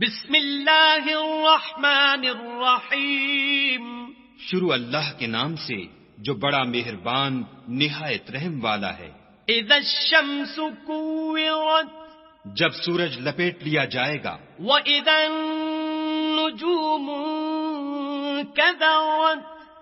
بسم اللہ الرحمن الرحیم، شروع اللہ کے نام سے جو بڑا مہربان نہایت رحم والا ہے۔ اذا الشمس کورت، جب سورج لپیٹ لیا جائے گا۔ واذا النجوم کدرت،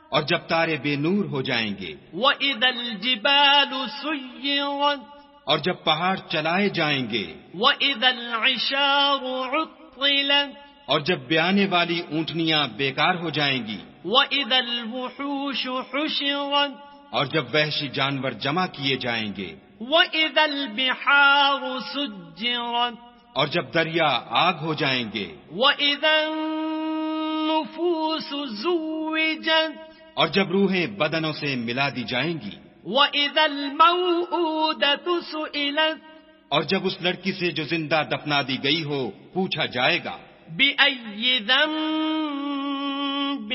اور جب تارے بے نور ہو جائیں گے۔ واذا الجبال سیرت، اور جب پہاڑ چلائے جائیں گے۔ واذا العشار عطلت، اور جب بیانے والی اونٹنیاں بیکار ہو جائیں گی۔ وَإِذَا الْوُحُوشُ حُشِرَتْ، اور جب وحشی جانور جمع کیے جائیں گے۔ وَإِذَا الْبِحَارُ سُجِّرَتْ، اور جب دریا آگ ہو جائیں گے۔ وَإِذَا النُّفُوسُ زُوِّجَتْ، اور جب روحیں بدنوں سے ملا دی جائیں گی۔ وَإِذَا الْمَوْءُودَةُ سُئِلَتْ، اور جب اس لڑکی سے جو زندہ دفنا دی گئی ہو پوچھا جائے گا۔ بِأَيِّ ذَنبٍ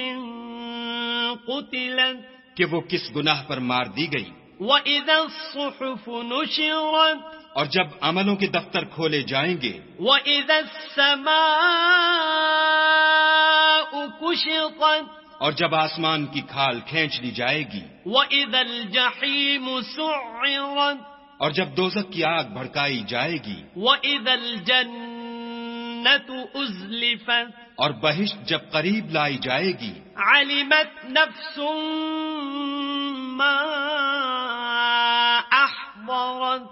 قُتِلَتْ، کہ وہ کس گناہ پر مار دی گئی۔ وَإِذَا الصُّحُفُ نُشِرَتْ، اور جب عملوں کے دفتر کھولے جائیں گے۔ وَإِذَا السَّمَاءُ كُشِطَتْ، اور جب آسمان کی کھال کھینچ لی جائے گی۔ وَإِذَا الْجَحِيمُ سُعِّرَتْ، اور جب دوزخ کی آگ بھڑکائی جائے گی۔ وَإِذَا الْجَنَّةُ أُزْلِفَتْ، اور بہشت جب قریب لائی جائے گی۔ عَلِمَتْ نَفْسٌ مَّا أَحْضَرَتْ،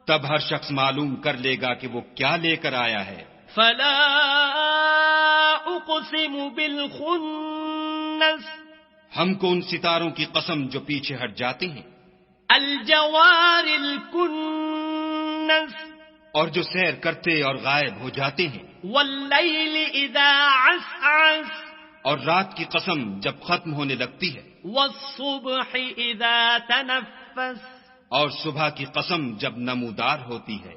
تب ہر شخص معلوم کر لے گا کہ وہ کیا لے کر آیا ہے۔ فَلَا أُقْسِمُ بِالْخُنَّسِ، ہم کو ان ستاروں کی قسم جو پیچھے ہٹ جاتے ہیں۔ الجوار الکنس، اور جو سیر کرتے اور غائب ہو جاتے ہیں۔ واللیل اذا عسعس، اور رات کی قسم جب ختم ہونے لگتی ہے۔ والصبح اذا تنفس، اور صبح کی قسم جب نمودار ہوتی ہے۔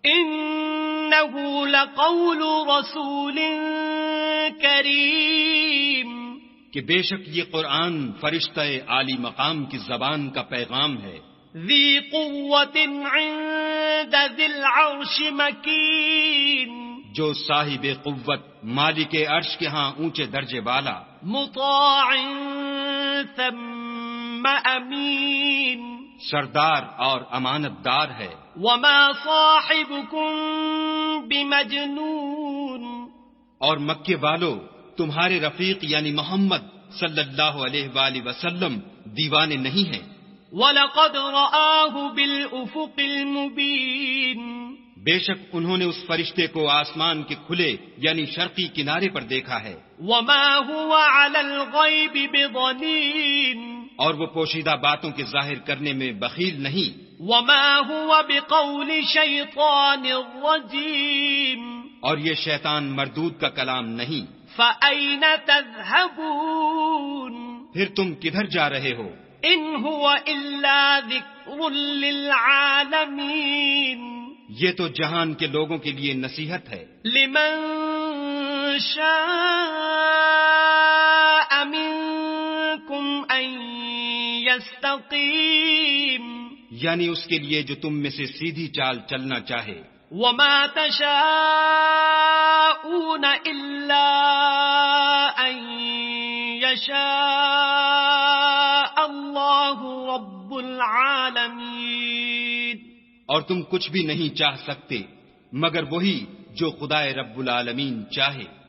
انه لقول رسول کریم، کہ بے شک یہ قرآن فرشتہ عالی مقام کی زبان کا پیغام ہے۔ ذی قوت عند ذی العرش مکین، جو صاحب قوت مالک عرش کے ہاں اونچے درجے والا۔ مطاع ثم امین، سردار اور امانت دار ہے۔ وما صاحبکم بمجنون، اور مکے والو تمہارے رفیق یعنی محمد صلی اللہ علیہ وآلہ وسلم دیوانے نہیں ہیں۔ وَلَقَدْ رَآهُ بِالْأُفُقِ الْمُبِينِ، بے شک انہوں نے اس فرشتے کو آسمان کے کھلے یعنی شرقی کنارے پر دیکھا ہے۔ وَمَا هُوَ عَلَى الْغَيْبِ بِضَنِينٍ، اور وہ پوشیدہ باتوں کے ظاہر کرنے میں بخیل نہیں۔ وَمَا هُوَ بِقَوْلِ شَيْطَانٍ رَجِيمٍ، اور یہ شیطان مردود کا کلام نہیں۔ فَأَيْنَ تَذْهَبُونَ، پھر تم کدھر جا رہے ہو؟ إِنْ هُوَ إِلَّا ذِكْرٌ لِّلْعَالَمِينَ، یہ تو جہان کے لوگوں کے لیے نصیحت ہے۔ لمن شاء منكم أن يستقيم، یعنی اس کے لیے جو تم میں سے سیدھی چال چلنا چاہے۔ وما تشاءون إلا أن يشاء الله رب العالمين، اور تم کچھ بھی نہیں چاہ سکتے مگر وہی جو خدائے رب العالمین چاہے۔